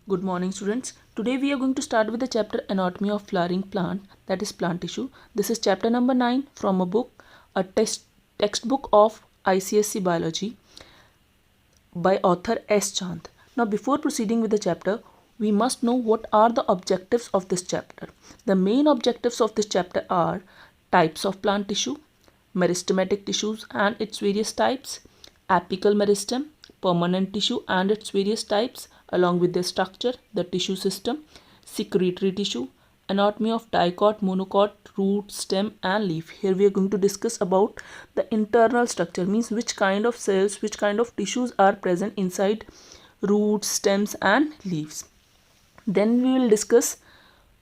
Good morning, students. Today we are going to start with the chapter Anatomy of Flowering Plant, that is plant tissue. This is chapter number 9 from a book, a textbook of ICSE Biology by author S. Chand. Now, before proceeding with the chapter, we must know what are the objectives of this chapter. The main objectives of this chapter are types of plant tissue, meristematic tissues and its various types, apical meristem, permanent tissue and its various types, along with their structure, the tissue system, secretory tissue, anatomy of dicot, monocot, root, stem and leaf. Here we are going to discuss about the internal structure, means which kind of cells, which kind of tissues are present inside roots, stems and leaves. Then we will discuss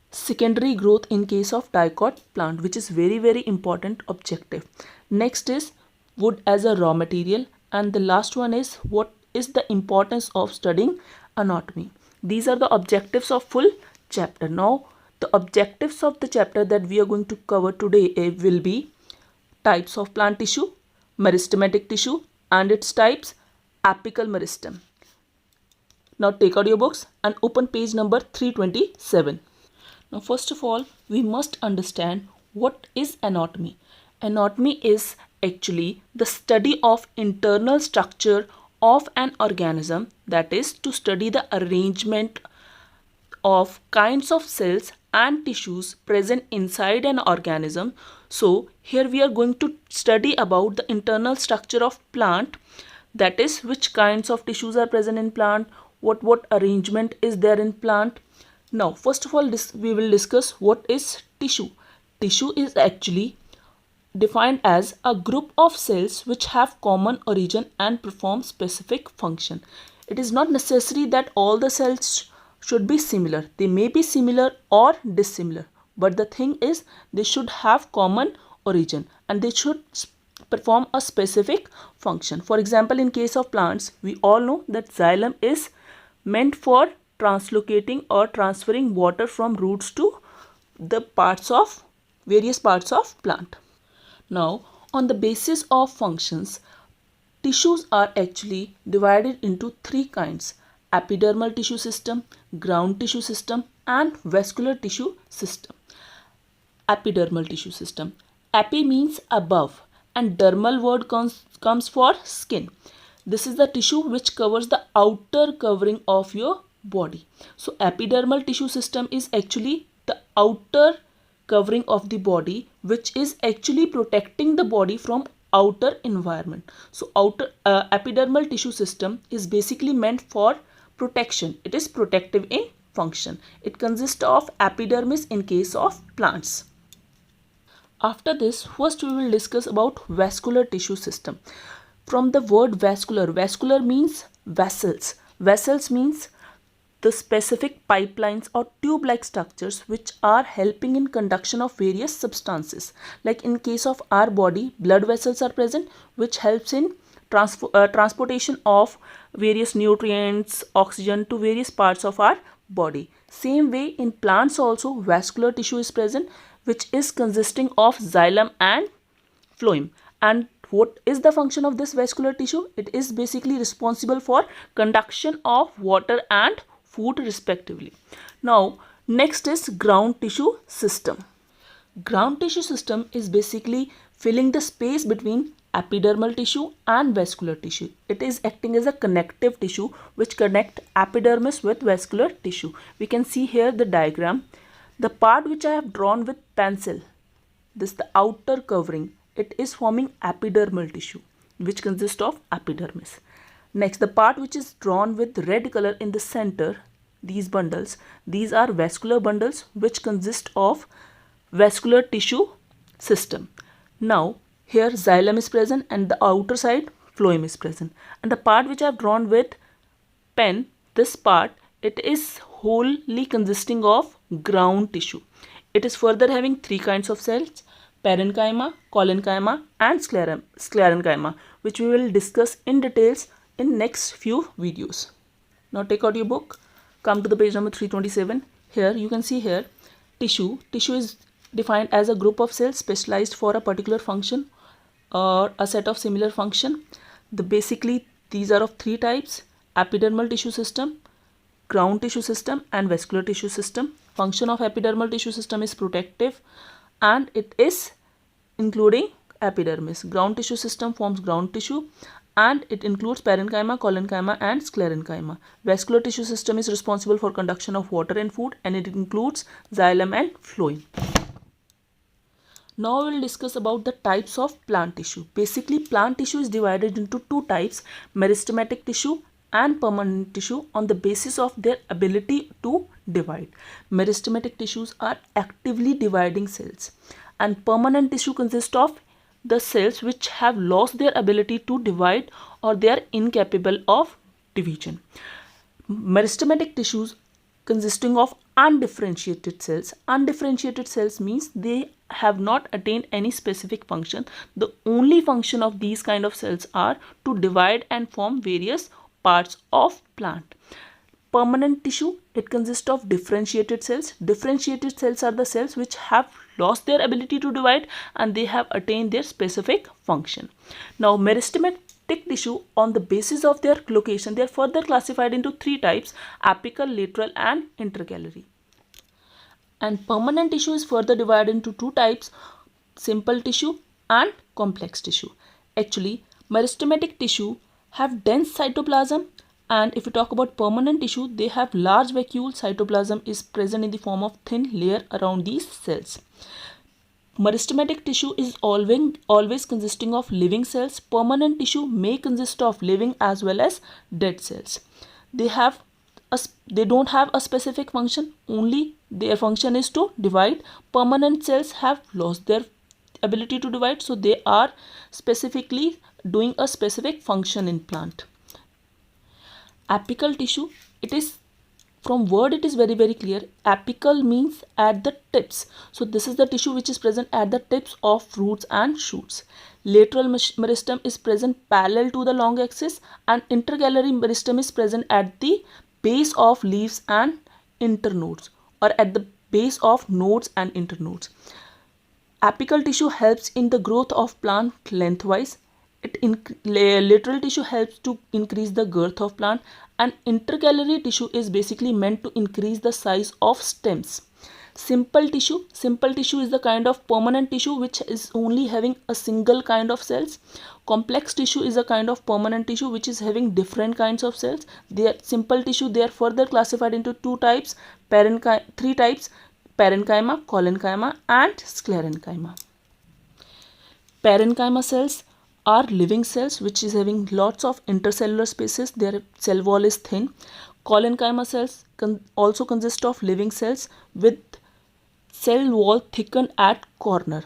secondary growth in case of dicot plant, which is very important objective. Next is wood as a raw material, and the last one is what is the importance of studying anatomy. These are the objectives of full chapter. Now the objectives of the chapter that we are going to cover today will be types of plant tissue, meristematic tissue and its types, apical meristem. Now take out your books and open page number 327. Now first of all, we must understand what is anatomy. Anatomy is actually the study of internal structure of an organism, that is to study the arrangement of kinds of cells and tissues present inside an organism. So here we are going to study about the internal structure of plant, that is which kinds of tissues are present in plant, what arrangement is there in plant. Now first of all we will discuss what is tissue. Tissue is actually defined as a group of cells which have common origin and perform specific function. It is not necessary that all the cells should be similar. They may be similar or dissimilar, but the thing is they should have common origin and they should perform a specific function. For example, in case of plants, we all know that xylem is meant for translocating or transferring water from roots to the various parts of plant. Now, on the basis of functions, tissues are actually divided into three kinds: epidermal tissue system, ground tissue system and vascular tissue system. Epidermal tissue system. Epi means above and dermal word comes for skin. This is the tissue which covers the outer covering of your body. So epidermal tissue system is actually the outer covering of the body, which is actually protecting the body from outer environment. So epidermal tissue system is basically meant for protection. It is protective in function. It consists of epidermis in case of plants. After this, first we will discuss about vascular tissue system. From the word vascular, vascular means vessels. Vessels means the specific pipelines or tube-like structures which are helping in conduction of various substances. Like in case of our body, blood vessels are present which helps in transportation of various nutrients, oxygen to various parts of our body. Same way in plants also vascular tissue is present, which is consisting of xylem and phloem. And what is the function of this vascular tissue? It is basically responsible for conduction of water and food respectively. Now next is ground tissue system. Ground tissue system is basically filling the space between epidermal tissue and vascular tissue. It is acting as a connective tissue which connect epidermis with vascular tissue. We can see here the diagram. The part which I have drawn with pencil, this the outer covering, it is forming epidermal tissue which consists of epidermis. Next, the part which is drawn with red color in the center, these bundles, these are vascular bundles which consist of vascular tissue system. Now here xylem is present and the outer side phloem is present. And the part which I have drawn with pen, this part, it is wholly consisting of ground tissue. It is further having three kinds of cells: parenchyma, collenchyma and sclerenchyma, which we will discuss in details in next few videos. Now take out your book, come to the page number 327. Here you can see here tissue. Tissue is defined as a group of cells specialized for a particular function or a set of similar function. Basically these are of three types: epidermal tissue system, ground tissue system and vascular tissue system. Function of epidermal tissue system is protective, and it is including epidermis. Ground tissue system forms ground tissue, and it includes parenchyma, collenchyma and sclerenchyma. Vascular tissue system is responsible for conduction of water and food, and it includes xylem and phloem. Now we will discuss about the types of plant tissue. Basically, plant tissue is divided into two types, meristematic tissue and permanent tissue, on the basis of their ability to divide. Meristematic tissues are actively dividing cells, and permanent tissue consists of the cells which have lost their ability to divide, or they are incapable of division. Meristematic tissues consisting of undifferentiated cells. Undifferentiated cells means they have not attained any specific function. The only function of these kind of cells are to divide and form various parts of plant. Permanent tissue, it consists of differentiated cells. Differentiated cells are the cells which have lost their ability to divide and they have attained their specific function. Now, meristematic tissue, on the basis of their location, they are further classified into three types: apical, lateral and intercalary. And permanent tissue is further divided into two types: simple tissue and complex tissue. Actually, meristematic tissue have dense cytoplasm, and if we talk about permanent tissue, they have large vacuole. Cytoplasm is present in the form of thin layer around these cells. Meristematic tissue is always consisting of living cells. Permanent tissue may consist of living as well as dead cells. They don't have a specific function, only their function is to divide. Permanent cells have lost their ability to divide, so they are specifically doing a specific function in plant. Apical tissue, it is, from word it is very clear. Apical means at the tips. So this is the tissue which is present at the tips of roots and shoots. Lateral meristem is present parallel to the long axis, and intercalary meristem is present at the base of leaves and internodes, or at the base of nodes and internodes. Apical tissue helps in the growth of plant lengthwise. Lateral tissue helps to increase the girth of plant, and intercalary tissue is basically meant to increase the size of stems. Simple tissue is the kind of permanent tissue which is only having a single kind of cells. Complex tissue is a kind of permanent tissue which is having different kinds of cells. Simple tissue, they are further classified into three types: parenchyma, collenchyma and sclerenchyma. Parenchyma cells are living cells which is having lots of intercellular spaces. Their cell wall is thin. Collenchyma cells also consist of living cells with cell wall thickened at corner.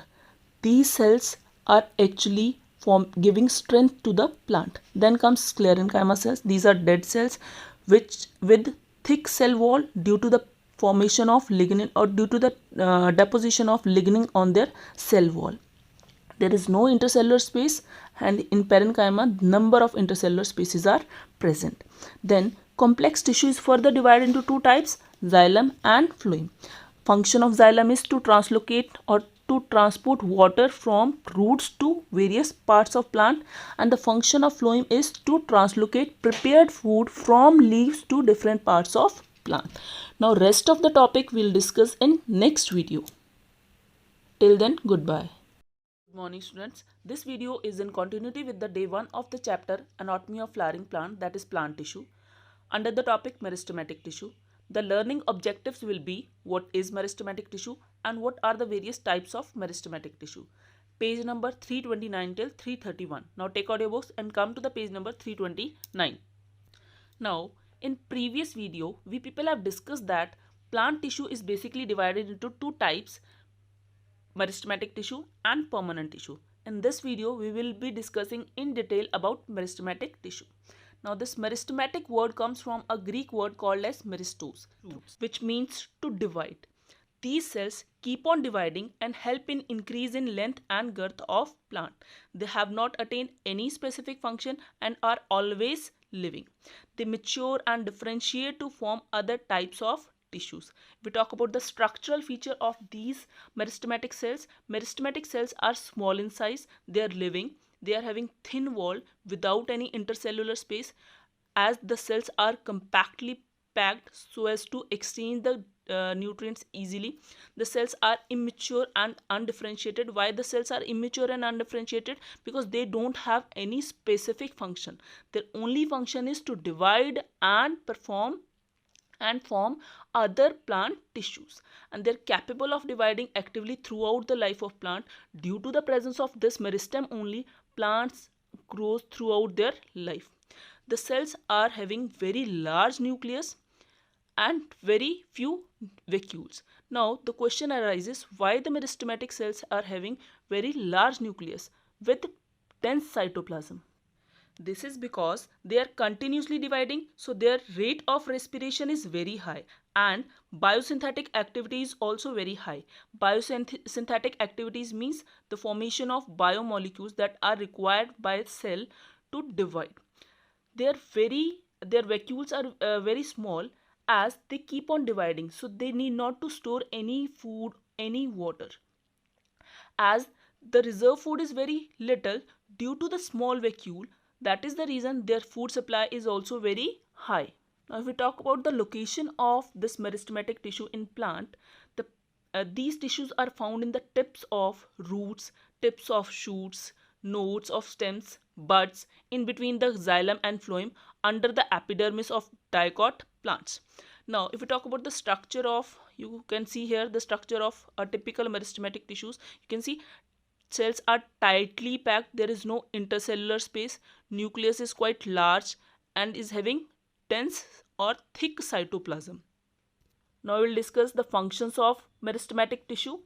These cells are actually giving strength to the plant. Then comes sclerenchyma cells. These are dead cells which with thick cell wall due to the formation of lignin, or due to the deposition of lignin on their cell wall. There is no intercellular space, and in parenchyma number of intercellular spaces are present. Then complex tissue is further divided into two types: xylem and phloem. Function of xylem is to translocate or to transport water from roots to various parts of plant, and the function of phloem is to translocate prepared food from leaves to different parts of plant. Now rest of the topic we'll discuss in next video. Till then, goodbye. Good morning students. This video is in continuity with the day 1 of the chapter Anatomy of Flowering Plant, that is plant tissue, under the topic meristematic tissue. The learning objectives will be: what is meristematic tissue and what are the various types of meristematic tissue. Page number 329 till 331. Now take out your books and come to the page number 329. Now in previous video we people have discussed that plant tissue is basically divided into two types: meristematic tissue and permanent tissue. In this video we will be discussing in detail about meristematic tissue. Now this meristematic word comes from a Greek word called as meristos, which means to divide. These cells keep on dividing and help in increase in length and girth of plant. They have not attained any specific function and are always living. They mature and differentiate to form other types of tissues. We talk about the structural feature of these meristematic cells. Meristematic cells are small in size. They are living. They are having thin wall without any intercellular space. As the cells are compactly packed so as to exchange the nutrients easily. The cells are immature and undifferentiated. Why the cells are immature and undifferentiated? Because they don't have any specific function. Their only function is to divide and form other plant tissues, and they're capable of dividing actively throughout the life of plant. Due to the presence of this meristem only, plants grows throughout their life. The cells are having very large nucleus and very few vacuoles. Now the question arises, why the meristematic cells are having very large nucleus with dense cytoplasm? This is because they are continuously dividing, so their rate of respiration is very high, and biosynthetic activity is also very high. Biosynthetic activities means the formation of biomolecules that are required by a cell to divide. Their vacuoles are very small, as they keep on dividing, so they need not to store any food, any water. As the reserve food is very little due to the small vacuole, that is the reason their food supply is also very high. Now if we talk about the location of this meristematic tissue in plant, these tissues are found in the tips of roots, tips of shoots, nodes of stems, buds, in between the xylem and phloem, under the epidermis of dicot plants. Now if we talk about the structure of, you can see here the structure of a typical meristematic tissues. You can see cells are tightly packed, there is no intercellular space, nucleus is quite large and is having dense or thick cytoplasm. Now we will discuss the functions of meristematic tissue.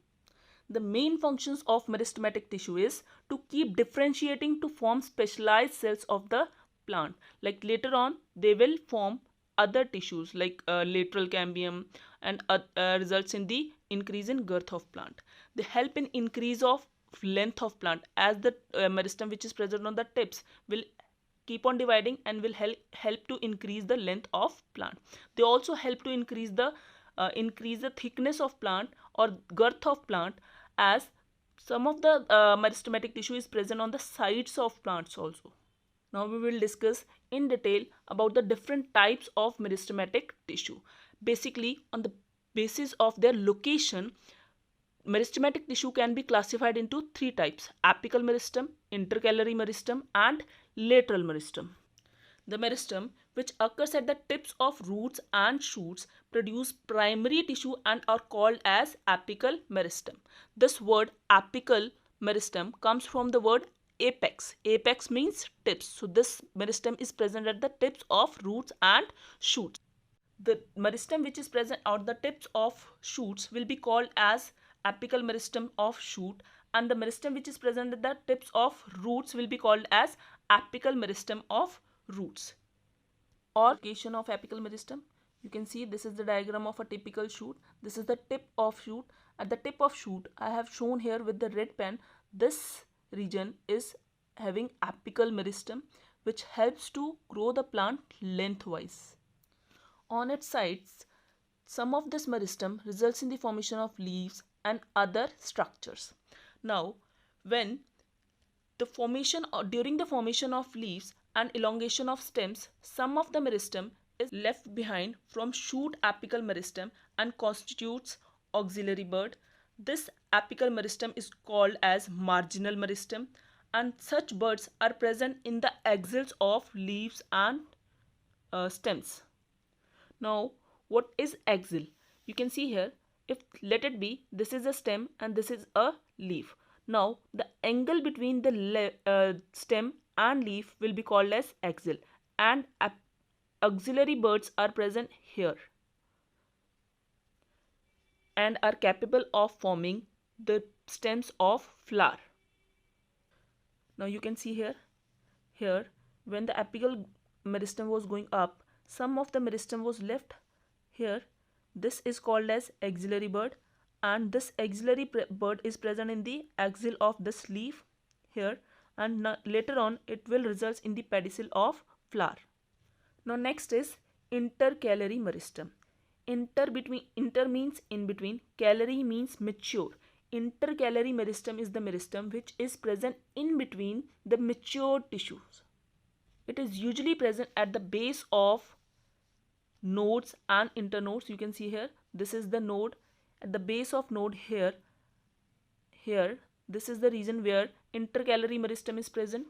The main functions of meristematic tissue is to keep differentiating to form specialized cells of the plant. Like later on they will form other tissues like lateral cambium, and results in the increase in girth of plant. They help in increase of length of plant, as the meristem which is present on the tips will keep on dividing and will help to increase the length of plant. They also help to increase the thickness of plant or girth of plant, as some of the meristematic tissue is present on the sides of plants also. Now we will discuss in detail about the different types of meristematic tissue. Basically, on the basis of their location, meristematic tissue can be classified into three types: apical meristem, intercalary meristem, and lateral meristem. The meristem, which occurs at the tips of roots and shoots, produce primary tissue and are called as apical meristem. This word apical meristem comes from the word apex. Apex means tips. So this meristem is present at the tips of roots and shoots. The meristem which is present at the tips of shoots will be called as apical meristem of shoot, and the meristem which is present at the tips of roots will be called as apical meristem of roots. Or location of apical meristem, you can see this is the diagram of a typical shoot. This is the tip of shoot. At the tip of shoot, I have shown here with the red pen, this region is having apical meristem, which helps to grow the plant lengthwise. On its sides, some of this meristem results in the formation of leaves and other structures. Now, when the formation or during the formation of leaves and elongation of stems, some of the meristem is left behind from shoot apical meristem and constitutes auxiliary bud. This apical meristem is called as marginal meristem, and such buds are present in the axils of leaves and stems. Now, what is axil? You can see here, if let it be, this is a stem and this is a leaf. Now, the angle between the stem and leaf will be called as axil, and auxiliary buds are present here and are capable of forming the stems of flower. Now you can see here when the apical meristem was going up, some of the meristem was left here. This is called as axillary bud, and this axillary bud is present in the axil of this leaf here, and later on it will result in the pedicel of flower. Now next is intercalary meristem. Inter means in between, calary means mature. Intercalary meristem is the meristem which is present in between the mature tissues. It is usually present at the base of nodes and internodes. You can see here, this is the node. At the base of node here, this is the region where intercalary meristem is present.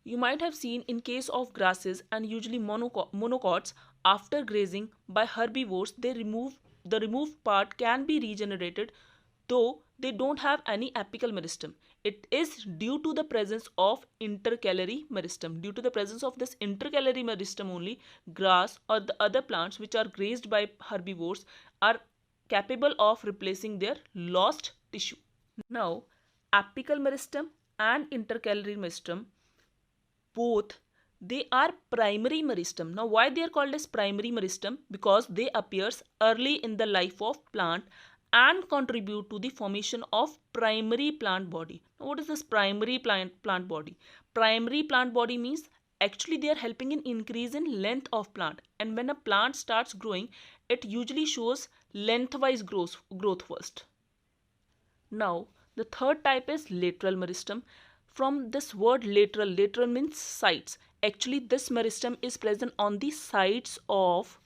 You might have seen in case of grasses and usually monocots, after grazing by herbivores, the removed part can be regenerated, though they don't have any apical meristem. It is due to the presence of intercalary meristem. Due to the presence of this intercalary meristem only, grass or the other plants which are grazed by herbivores are capable of replacing their lost tissue. Now, apical meristem and intercalary meristem, both, they are primary meristem. Now why they are called as primary meristem? Because they appears early in the life of plant and contribute to the formation of primary plant body. Now what is this primary plant body? Primary plant body means actually they are helping in increase in length of plant, and when a plant starts growing, it usually shows lengthwise growth first. Now the third type is lateral meristem. From this word lateral means sides. Actually this meristem is present on the sides of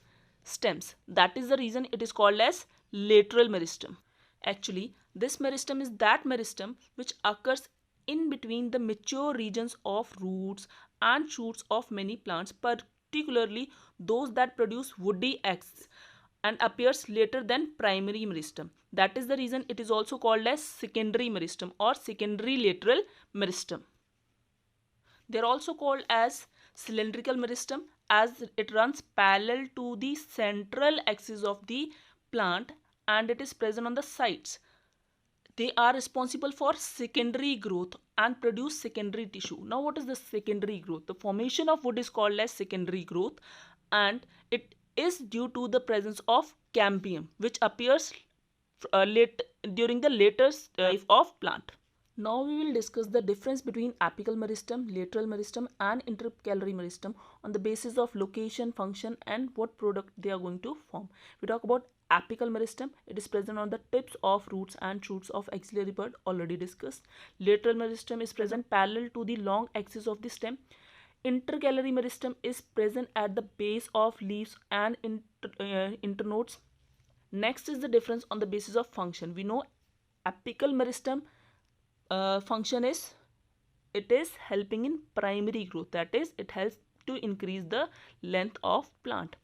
stems. That is the reason it is called as lateral meristem. Actually this meristem is that meristem which occurs in between the mature regions of roots and shoots of many plants, particularly those that produce woody axes, and appears later than primary meristem. That is the reason it is also called as secondary meristem or secondary lateral meristem. They are also called as cylindrical meristem as it runs parallel to the central axis of the plant and it is present on the sides. They are responsible for secondary growth and produce secondary tissue. Now what is the secondary growth? The formation of wood is called as secondary growth, and it is due to the presence of cambium, which appears during the later life of plant. Now we will discuss the difference between apical meristem, lateral meristem and intercalary meristem on the basis of location, function and what product they are going to form. We talk about apical meristem. It is present on the tips of roots and shoots of axillary bud, already discussed. Lateral meristem is present parallel to the long axis of the stem. Intercalary meristem is present at the base of leaves and internodes. Next is the difference on the basis of function. We know apical meristem function is, it is helping in primary growth, that is it helps to increase the length of plant.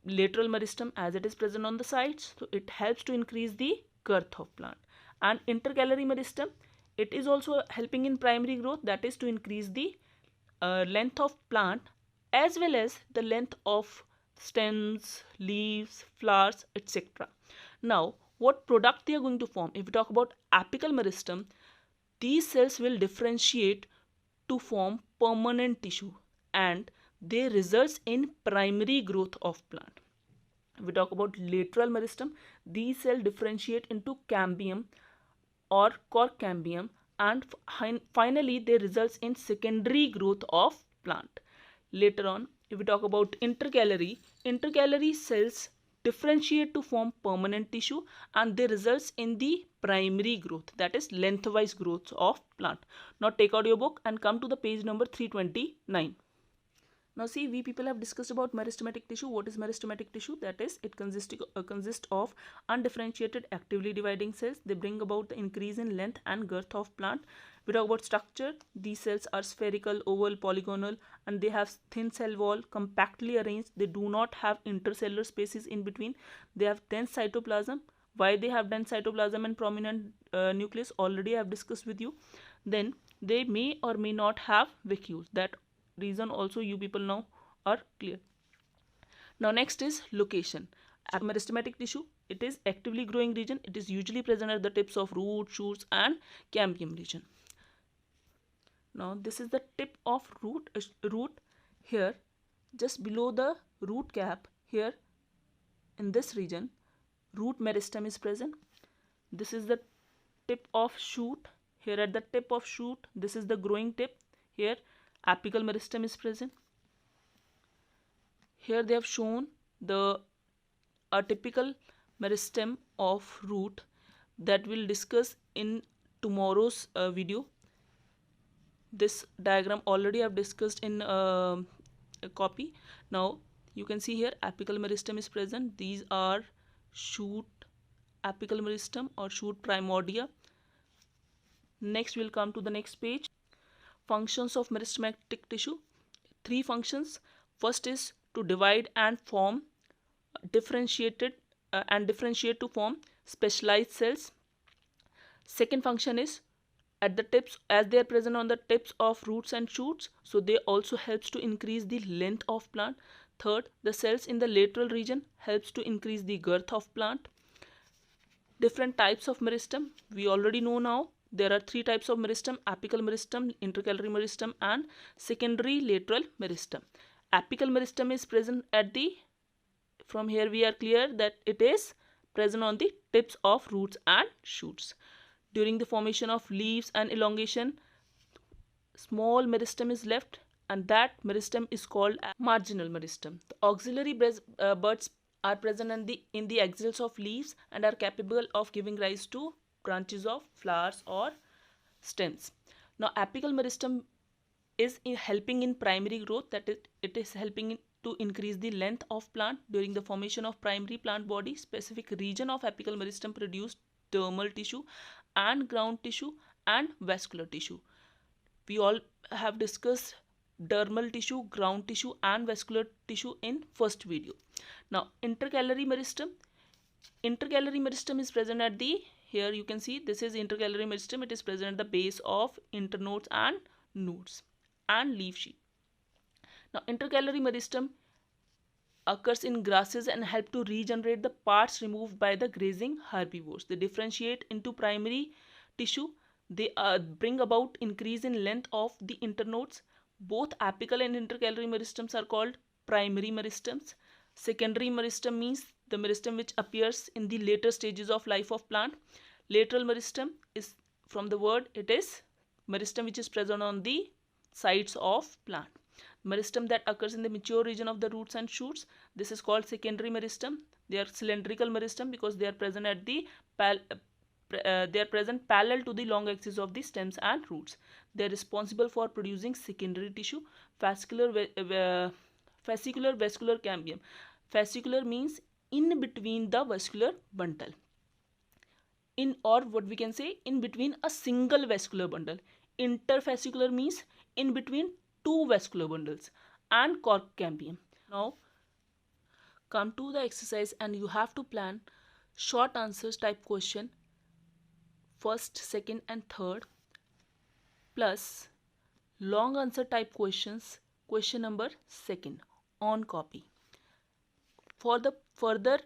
Lateral meristem, as it is present on the sides, so it helps to increase the girth of plant. And intercalary meristem, it is also helping in primary growth, that is to increase the length of plant as well as the length of stems, leaves, flowers, etc. Now what product they are going to form? If we talk about apical meristem, these cells will differentiate to form permanent tissue and they results in primary growth of plant. If we talk about lateral meristem, these cells differentiate into cambium or cork cambium, and finally they results in secondary growth of plant. Later on, if we talk about intercalary cells differentiate to form permanent tissue and they results in the primary growth, that is lengthwise growth of plant. Now take out your book and come to the page number 329. Now see, we people have discussed about meristematic tissue. What is meristematic tissue? That is, it consists of undifferentiated actively dividing cells. They bring about the increase in length and girth of plant. We talk about structure. These cells are spherical, oval, polygonal, and they have thin cell wall, compactly arranged. They do not have intercellular spaces in between. They have dense cytoplasm. Why they have dense cytoplasm and prominent nucleus, already I have discussed with you. Then they may or may not have vacuoles. That reason also you people now are clear. Now next is location. Meristematic tissue, it is actively growing region. It is usually present at the tips of root, shoots and cambium region. Now this is the tip of root here, just below the root cap here in this region, root meristem is present. This is the tip of shoot. Here at the tip of shoot, this is the growing tip. Here apical meristem is present. Here they have shown the atypical meristem of root that we'll discuss in tomorrow's video. This diagram already I have discussed in a copy. Now You can see here apical meristem is present. These are shoot apical meristem or shoot primordia. Next we'll come to the next page. Functions of meristematic tissue. 3 functions. First is to divide and form differentiate to form specialized cells. Second function is at the tips, as they are present on the tips of roots and shoots, so they also helps to increase the length of plant. Third, the cells in the lateral region helps to increase the girth of plant. Different types of meristem we already know now. There are 3 types of meristem: apical meristem, intercalary meristem, and secondary lateral meristem. Apical meristem is present at the, from here we are clear that it is present on the tips of roots and shoots. During the formation of leaves and elongation, small meristem is left, and that meristem is called marginal meristem. The auxiliary buds are present in the axils of leaves and are capable of giving rise to branches of flowers or stems. Now apical meristem is helping in primary growth, that it is helping to increase the length of plant. During the formation of primary plant body, specific region of apical meristem produce dermal tissue and ground tissue and vascular tissue. We all have discussed dermal tissue, ground tissue and vascular tissue in first video. Now intercalary meristem. Intercalary meristem is present at the, here you can see this is intercalary meristem. It is present at the base of internodes and nodes and leaf sheath. Now intercalary meristem occurs in grasses and help to regenerate the parts removed by the grazing herbivores. They differentiate into primary tissue. They bring about increase in length of the internodes. Both apical and intercalary meristems are called primary meristems. Secondary meristem means the meristem which appears in the later stages of life of plant. Lateral meristem is from the word, it is meristem which is present on the sides of plant. Meristem that occurs in the mature region of the roots and shoots, this is called secondary meristem. They are cylindrical meristem because they are present at the parallel to the long axis of the stems and roots. They are responsible for producing secondary tissue. Fascicular vascular cambium. Fascicular means in between the vascular bundle. In, or what we can say, in between a single vascular bundle. Interfascicular means in between 2 vascular bundles. And cork cambium. Now come to the exercise and you have to plan short answers type question, first, second and third, plus long answer type questions, question number second on copy. For the further